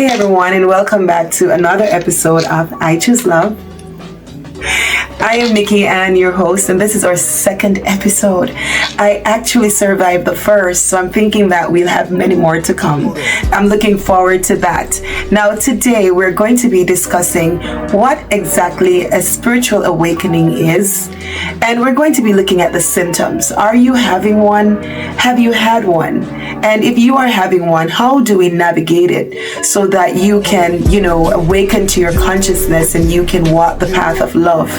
Hey everyone, and welcome back to another episode of I Choose Love. I am Nikki Ann, your host, and this is our second episode. I actually survived the first, so I'm thinking that we'll have many more to come. I'm looking forward to that. Now, today we're going to be discussing what exactly a spiritual awakening is, and we're going to be looking at the symptoms. Are you having one? Have you had one? And if you are having one, how do we navigate it so that you can, awaken to your consciousness and you can walk the path of love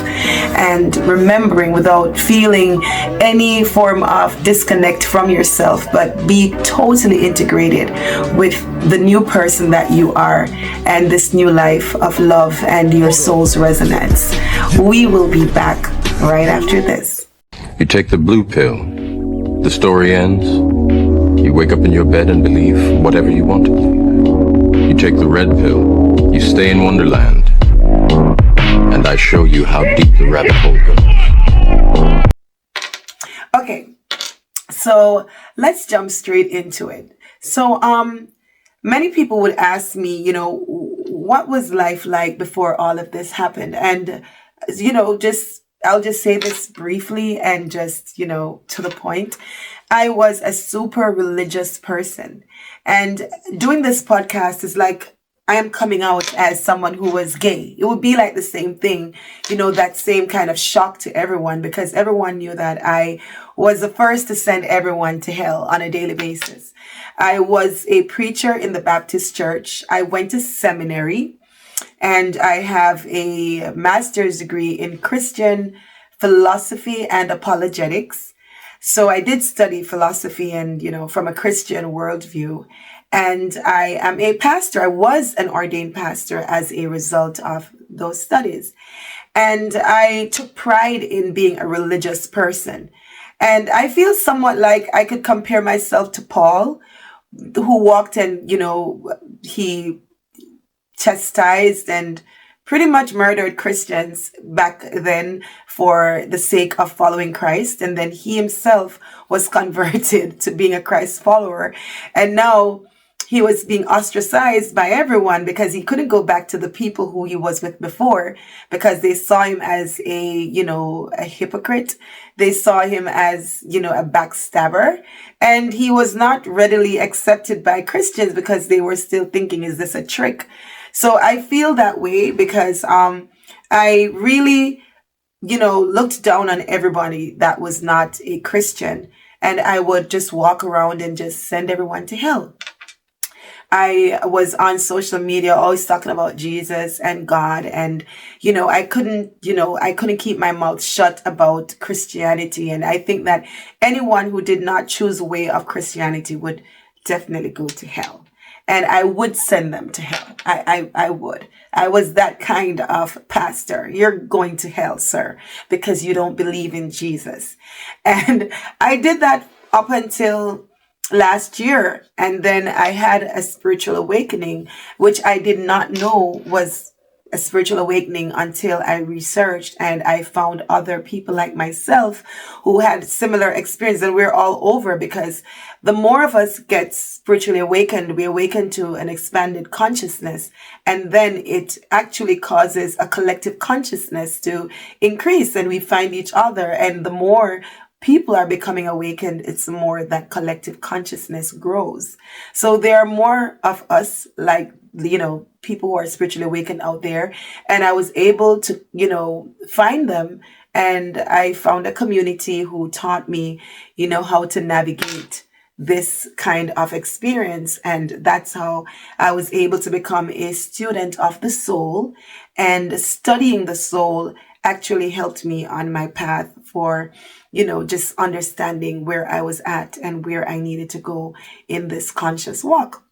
and remembering without feeling any form of disconnect from yourself, but be totally integrated with the new person that you are and this new life of love and your soul's resonance. We will be back right after this. You take the blue pill, the story ends. You wake up in your bed and believe whatever you want to believe. You take the red pill, you stay in Wonderland, and I show you how deep the rabbit hole goes. Okay, so let's jump straight into it. So, many people would ask me, what was life like before all of this happened? And, I'll just say this briefly and just, to the point. I was a super religious person. And doing this podcast is like I am coming out as someone who was gay. It would be like the same thing, that same kind of shock to everyone because everyone knew that I was the first to send everyone to hell on a daily basis. I was a preacher in the Baptist church. I went to seminary and I have a master's degree in Christian philosophy and apologetics. So I did study philosophy and, from a Christian worldview. And I am a pastor. I was an ordained pastor as a result of those studies. And I took pride in being a religious person. And I feel somewhat like I could compare myself to Paul, who walked and, he chastised and pretty much murdered Christians back then for the sake of following Christ. And then he himself was converted to being a Christ follower. And now he was being ostracized by everyone because he couldn't go back to the people who he was with before because they saw him as a hypocrite. They saw him as, a backstabber. And he was not readily accepted by Christians because they were still thinking, is this a trick? So I feel that way because I really, looked down on everybody that was not a Christian. And I would just walk around and just send everyone to hell. I was on social media always talking about Jesus and God. And, I couldn't keep my mouth shut about Christianity. And I think that anyone who did not choose a way of Christianity would definitely go to hell. And I would send them to hell. I would. I was that kind of pastor. You're going to hell, sir, because you don't believe in Jesus. And I did that up until last year. And then I had a spiritual awakening, which I did not know was a spiritual awakening until I researched and I found other people like myself who had similar experience. And we're all over because the more of us get spiritually awakened, we awaken to an expanded consciousness. And then it actually causes a collective consciousness to increase and we find each other. And the more people are becoming awakened, it's the more that collective consciousness grows. So there are more of us like, people who are spiritually awakened out there. And I was able to, find them. And I found a community who taught me, how to navigate this kind of experience. And that's how I was able to become a student of the soul. And studying the soul actually helped me on my path for, just understanding where I was at and where I needed to go in this conscious walk.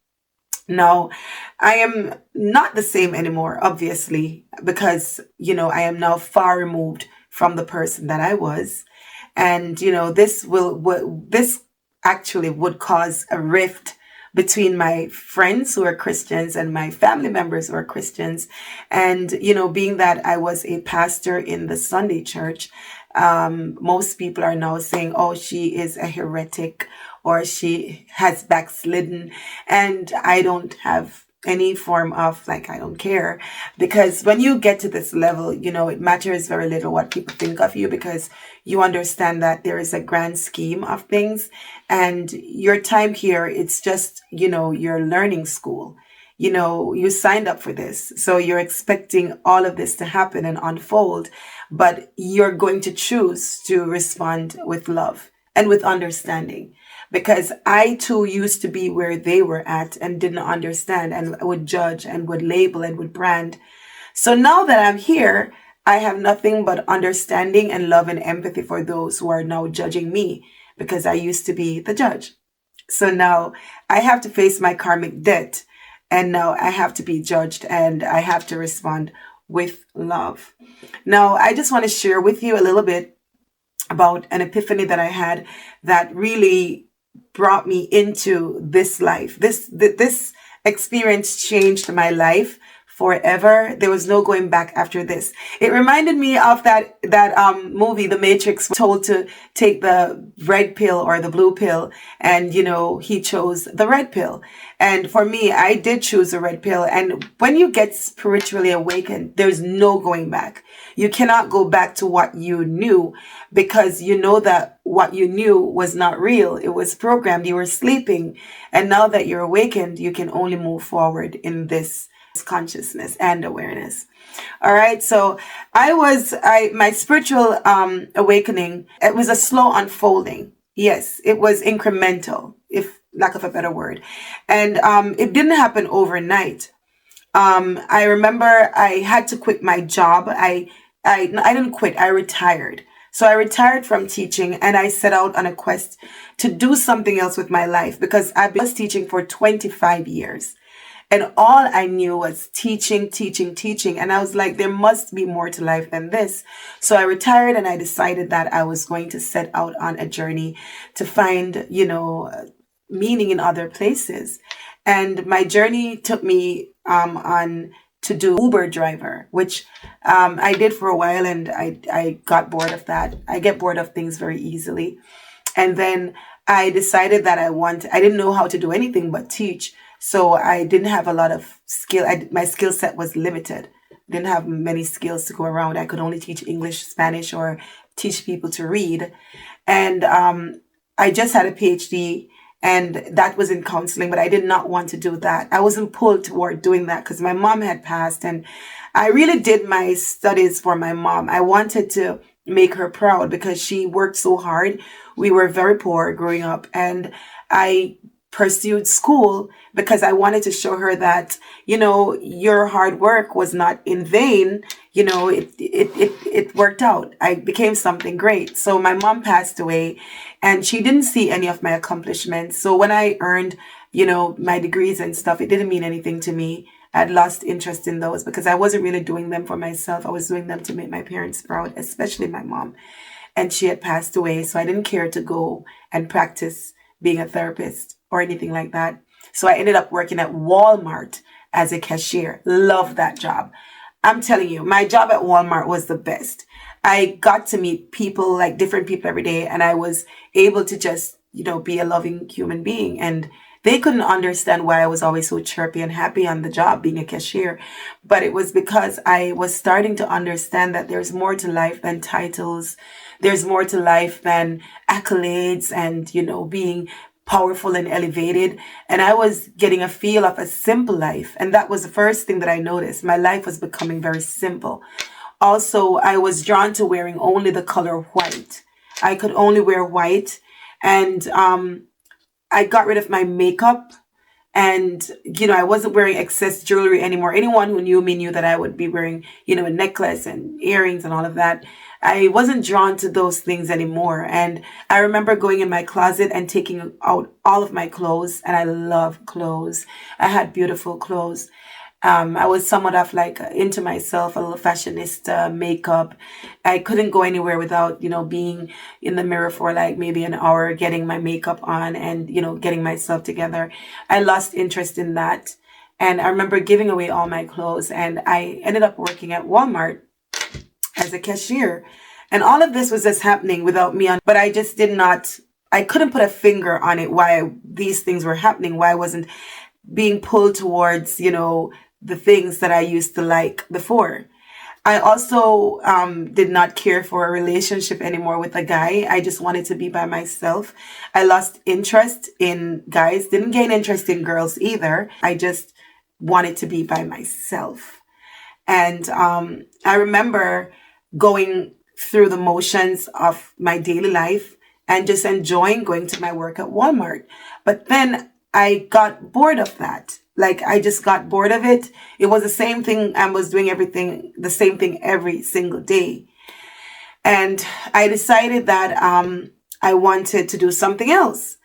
Now, I am not the same anymore, obviously, because, I am now far removed from the person that I was. And, this actually would cause a rift between my friends who are Christians and my family members who are Christians. And, being that I was a pastor in the Sunday church, most people are now saying, oh, she is a heretic or she has backslidden. And I don't have any form of like, I don't care. Because when you get to this level, it matters very little what people think of you, because you understand that there is a grand scheme of things, and your time here, it's just, your learning school. You signed up for this. So you're expecting all of this to happen and unfold, but you're going to choose to respond with love and with understanding. Because I too used to be where they were at and didn't understand and would judge and would label and would brand. So now that I'm here, I have nothing but understanding and love and empathy for those who are now judging me, because I used to be the judge. So now I have to face my karmic debt, and now I have to be judged, and I have to respond with love. Now, I just want to share with you a little bit about an epiphany that I had that really brought me into this life. This experience changed my life forever. There was no going back after this. It reminded me of that movie, The Matrix, told to take the red pill or the blue pill, and he chose the red pill. And for me, I did choose the red pill. And when you get spiritually awakened, there's no going back. You cannot go back to what you knew, because you know that what you knew was not real. It was programmed. You were sleeping. And now that you're awakened, you can only move forward in this consciousness and awareness. All right. So my spiritual awakening, it was a slow unfolding. Yes, it was incremental, if lack of a better word. And it didn't happen overnight. I remember I had to quit my job. I didn't quit. I retired. So I retired from teaching, and I set out on a quest to do something else with my life, because I was teaching for 25 years. And all I knew was teaching. And I was like, there must be more to life than this. So I retired, and I decided that I was going to set out on a journey to find, meaning in other places. And my journey took me on to do Uber driver, which I did for a while, and I got bored of that. I get bored of things very easily. And then I decided that I didn't know how to do anything but teach. So I didn't have a lot of skill. My skill set was limited. Didn't have many skills to go around. I could only teach English, Spanish, or teach people to read. And I just had a PhD, and that was in counseling, but I did not want to do that. I wasn't pulled toward doing that because my mom had passed, and I really did my studies for my mom. I wanted to make her proud because she worked so hard. We were very poor growing up, and I pursued school because I wanted to show her that, your hard work was not in vain. It worked out. I became something great. So my mom passed away, and she didn't see any of my accomplishments. So when I earned, my degrees and stuff, it didn't mean anything to me. I'd lost interest in those because I wasn't really doing them for myself. I was doing them to make my parents proud, especially my mom. And she had passed away, so I didn't care to go and practice being a therapist or anything like that. So I ended up working at Walmart as a cashier. Love that job. I'm telling you, my job at Walmart was the best. I got to meet people, like different people every day, and I was able to just, be a loving human being. And they couldn't understand why I was always so chirpy and happy on the job being a cashier. But it was because I was starting to understand that there's more to life than titles. There's more to life than accolades and, being powerful and elevated. And I was getting a feel of a simple life. And that was the first thing that I noticed. My life was becoming very simple. Also, I was drawn to wearing only the color white. I could only wear white. And I got rid of my makeup. And, I wasn't wearing excess jewelry anymore. Anyone who knew me knew that I would be wearing, a necklace and earrings and all of that. I wasn't drawn to those things anymore. And I remember going in my closet and taking out all of my clothes. And I love clothes. I had beautiful clothes. I was somewhat of like into myself, a little fashionista, makeup. I couldn't go anywhere without, being in the mirror for like maybe an hour, getting my makeup on and, getting myself together. I lost interest in that. And I remember giving away all my clothes, and I ended up working at Walmart as a cashier. And all of this was just happening without me on, but I just I couldn't put a finger on it, why these things were happening, why I wasn't being pulled towards, the things that I used to like before. I also did not care for a relationship anymore with a guy. I just wanted to be by myself. I lost interest in guys, didn't gain interest in girls either. I just wanted to be by myself. And I remember going through the motions of my daily life and just enjoying going to my work at Walmart. But then I got bored of that. Like, I just got bored of it. It was the same thing. I was doing the same thing every single day. And I decided that I wanted to do something else.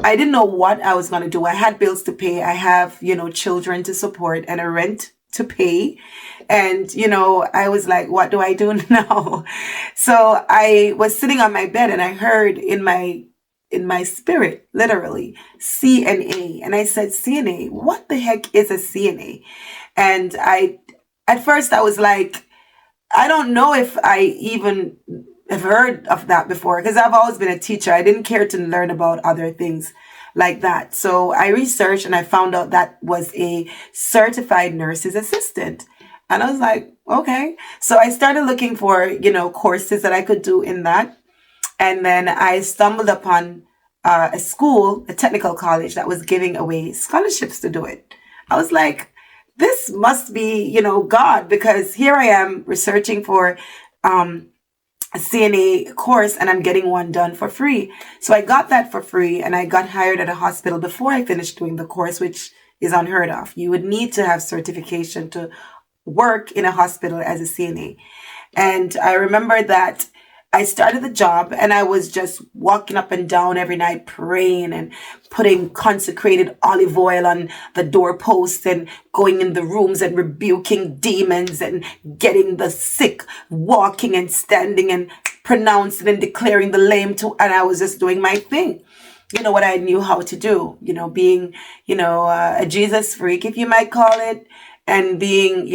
I didn't know what I was going to do. I had bills to pay. I have, children to support and a rent to pay. And, I was like, what do I do now? So I was sitting on my bed and I heard in my spirit, literally, CNA. And I said, CNA, what the heck is a CNA? And at first I was like, I don't know if I even have heard of that before, because I've always been a teacher. I didn't care to learn about other things like that. So I researched and I found out that was a certified nurse's assistant. And I was like, okay. So I started looking for, courses that I could do in that. And then I stumbled upon a school, a technical college that was giving away scholarships to do it. I was like, this must be, God, because here I am researching for a CNA course and I'm getting one done for free. So I got that for free and I got hired at a hospital before I finished doing the course, which is unheard of. You would need to have certification to work in a hospital as a CNA. And I remember that I started the job and I was just walking up and down every night praying and putting consecrated olive oil on the doorposts and going in the rooms and rebuking demons and getting the sick walking and standing and pronouncing and declaring the lame to, and I was just doing my thing. What I knew how to do, being, a Jesus freak, if you might call it, and being,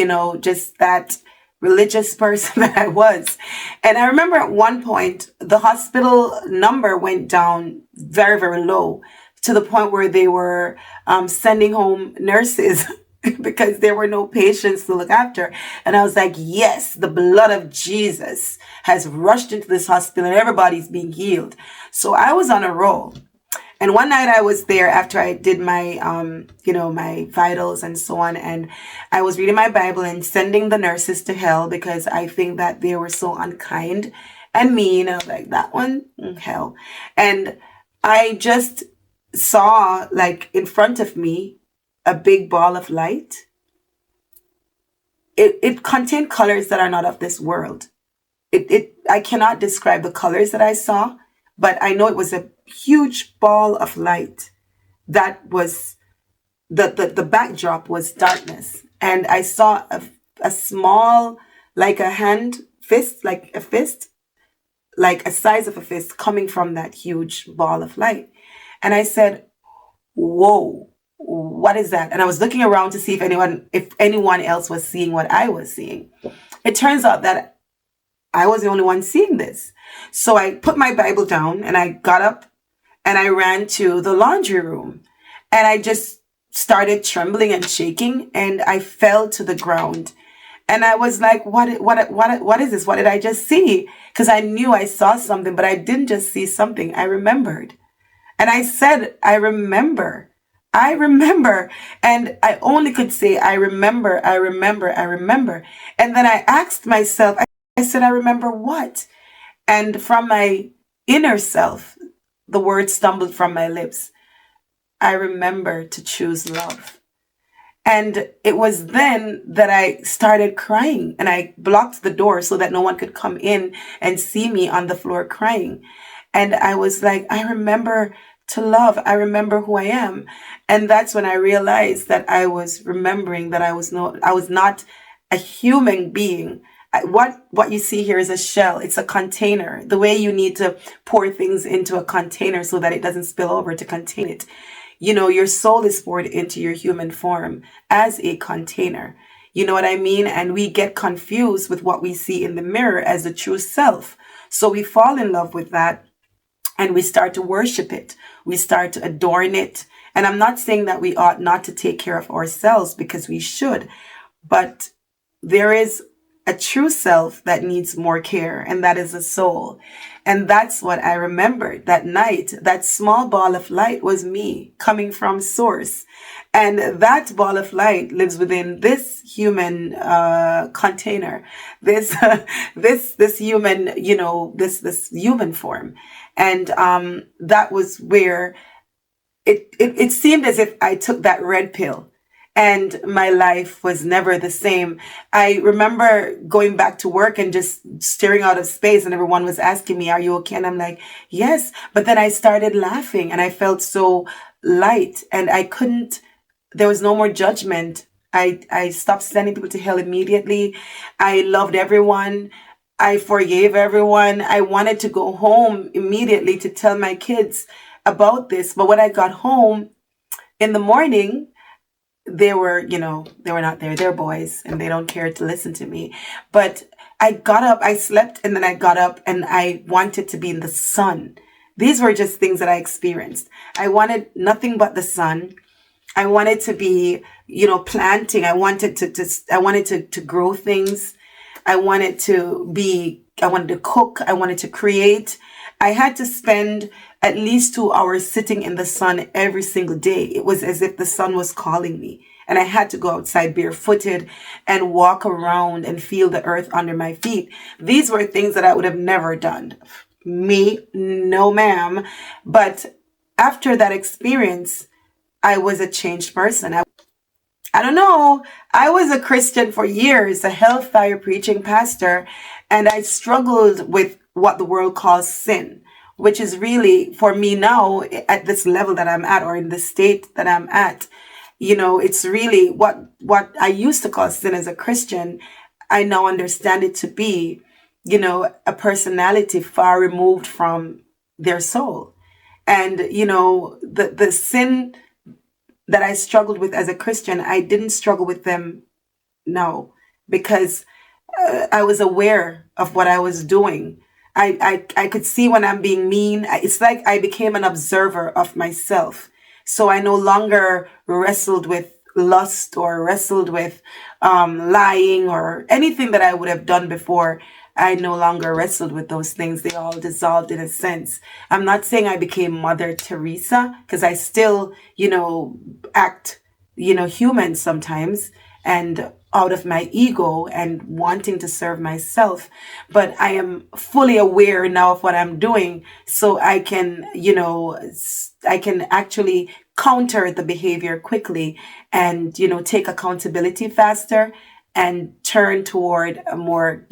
just that religious person that I was. And I remember at one point, the hospital number went down very, very low to the point where they were sending home nurses because there were no patients to look after. And I was like, yes, the blood of Jesus has rushed into this hospital and everybody's being healed. So I was on a roll. And one night I was there after I did my, my vitals and so on. And I was reading my Bible and sending the nurses to hell because I think that they were so unkind and mean. I was like, that one, hell. And I just saw, like, in front of me, a big ball of light. It contained colors that are not of this world. I cannot describe the colors that I saw, but I know it was a huge ball of light that was the backdrop was darkness, and I saw a small, like a hand fist, like a fist, like a size of a fist coming from that huge ball of light. And I said, whoa, what is that? And I was looking around to see if anyone else was seeing what I was seeing. It turns out that I was the only one seeing this. So I put my Bible down and I got up and I ran to the laundry room and I just started trembling and shaking and I fell to the ground. And I was like, what is this? What did I just see? Because I knew I saw something, but I didn't just see something. I remembered. And I said, I remember. And I only could say, I remember. And then I asked myself, I said, I remember what? And from my inner self, the word stumbled from my lips. I remember to choose love. And it was then that I started crying and I blocked the door so that no one could come in and see me on the floor crying. And I was like, I remember to love. I remember who I am. And that's when I realized that I was remembering that I was not a human being. What you see here is a shell. It's a container. The way you need to pour things into a container so that it doesn't spill over to contain it. Your soul is poured into your human form as a container. You know what I mean? And we get confused with what we see in the mirror as the true self. So we fall in love with that and we start to worship it. We start to adorn it And I'm not saying that we ought not to take care of ourselves, because we should, but there is a true self that needs more care, and that is the soul. And that's what I remembered that night. That small ball of light was me coming from source. And that ball of light lives within this human container, this this human, this human form. And that was where it seemed as if I took that red pill and my life was never the same. I remember going back to work and just staring out of space, and everyone was asking me, "Are you okay?" And I'm like, "Yes." But then I started laughing and I felt so light, and there was no more judgment. I stopped sending people to hell immediately. I loved everyone. I forgave everyone. I wanted to go home immediately to tell my kids about this. But when I got home in the morning, they were not there. They're boys and they don't care to listen to me. But I got up, I slept, and then I got up and I wanted to be in the sun. These were just things that I experienced. I wanted nothing but the sun. I wanted to be, planting. I wanted to grow things. I wanted to cook. I wanted to create. I had to spend at least 2 hours sitting in the sun every single day. It was as if the sun was calling me. And I had to go outside barefooted and walk around and feel the earth under my feet. These were things that I would have never done. Me, no ma'am. But after that experience, I was a changed person. I don't know. I was a Christian for years, a hellfire preaching pastor, and I struggled with what the world calls sin, which is really, for me now, at this level that I'm at, or in the state that I'm at, it's really what I used to call sin as a Christian. I now understand it to be, a personality far removed from their soul. And, the sin that I struggled with as a Christian, I didn't struggle with them now, because I was aware of what I was doing. I could see when I'm being mean. It's like I became an observer of myself. So I no longer wrestled with lust or wrestled with lying or anything that I would have done before. I no longer wrestled with those things. They all dissolved in a sense. I'm not saying I became Mother Teresa, because I still, act, human sometimes, and out of my ego and wanting to serve myself. But I am fully aware now of what I'm doing, so I can, I can actually counter the behavior quickly and, take accountability faster and turn toward a more,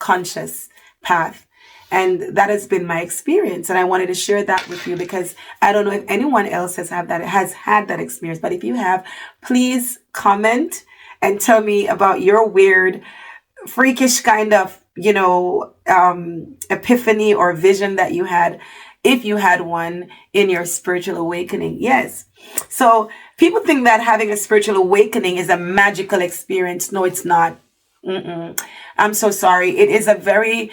conscious path. And that has been my experience. And I wanted to share that with you, because I don't know if anyone else has had that experience. But if you have, please comment and tell me about your weird, freakish kind of, epiphany or vision that you had, if you had one in your spiritual awakening. Yes. So people think that having a spiritual awakening is a magical experience. No, it's not. I'm so sorry. It is a very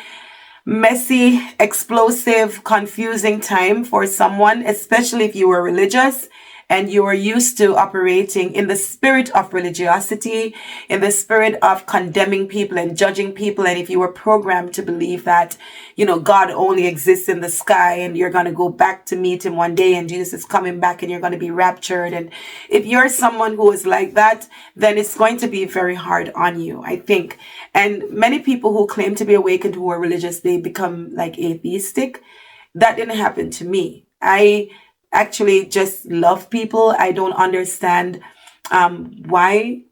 messy, explosive, confusing time for someone, especially if you were religious and you were used to operating in the spirit of religiosity, in the spirit of condemning people and judging people. And if you were programmed to believe that, God only exists in the sky and you're going to go back to meet him one day and Jesus is coming back and you're going to be raptured. And if you're someone who is like that, then it's going to be very hard on you, I think. And many people who claim to be awakened who are religious, they become like atheistic. That didn't happen to me. I actually just love people. I don't understand why,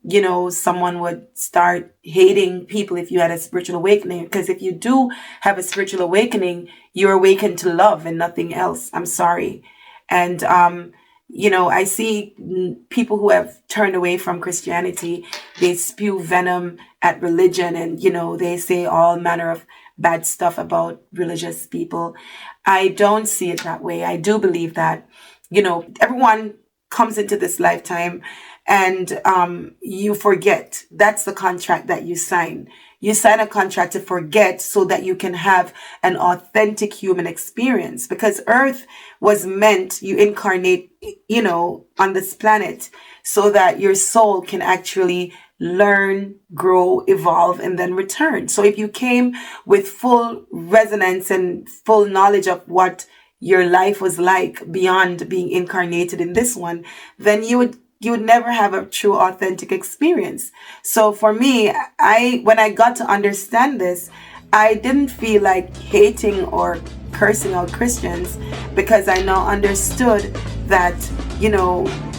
someone would start hating people if you had a spiritual awakening. Because if you do have a spiritual awakening, you're awakened to love and nothing else. I'm sorry. And, I see people who have turned away from Christianity. They spew venom at religion and, they say all manner of bad stuff about religious people. I don't see it that way. I do believe that, everyone comes into this lifetime and you forget. That's the contract that you sign. You sign a contract to forget so that you can have an authentic human experience, because earth was meant, you incarnate, on this planet so that your soul can actually learn, grow, evolve, and then return. So if you came with full resonance and full knowledge of what your life was like beyond being incarnated in this one, then you would never have a true authentic experience. So for me, when I got to understand this, I didn't feel like hating or cursing out Christians, because I now understood that,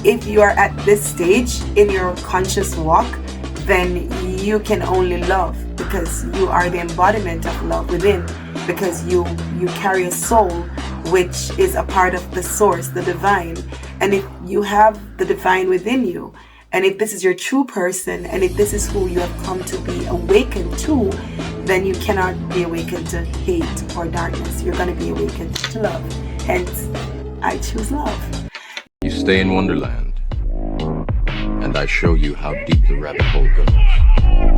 if you are at this stage in your conscious walk, then you can only love, because you are the embodiment of love within, because you carry a soul which is a part of the source, the divine. And if you have the divine within you, and if this is your true person, and if this is who you have come to be awakened to, then you cannot be awakened to hate or darkness. You're going to be awakened to love. Hence, I choose love. You stay in Wonderland, and I show you how deep the rabbit hole goes.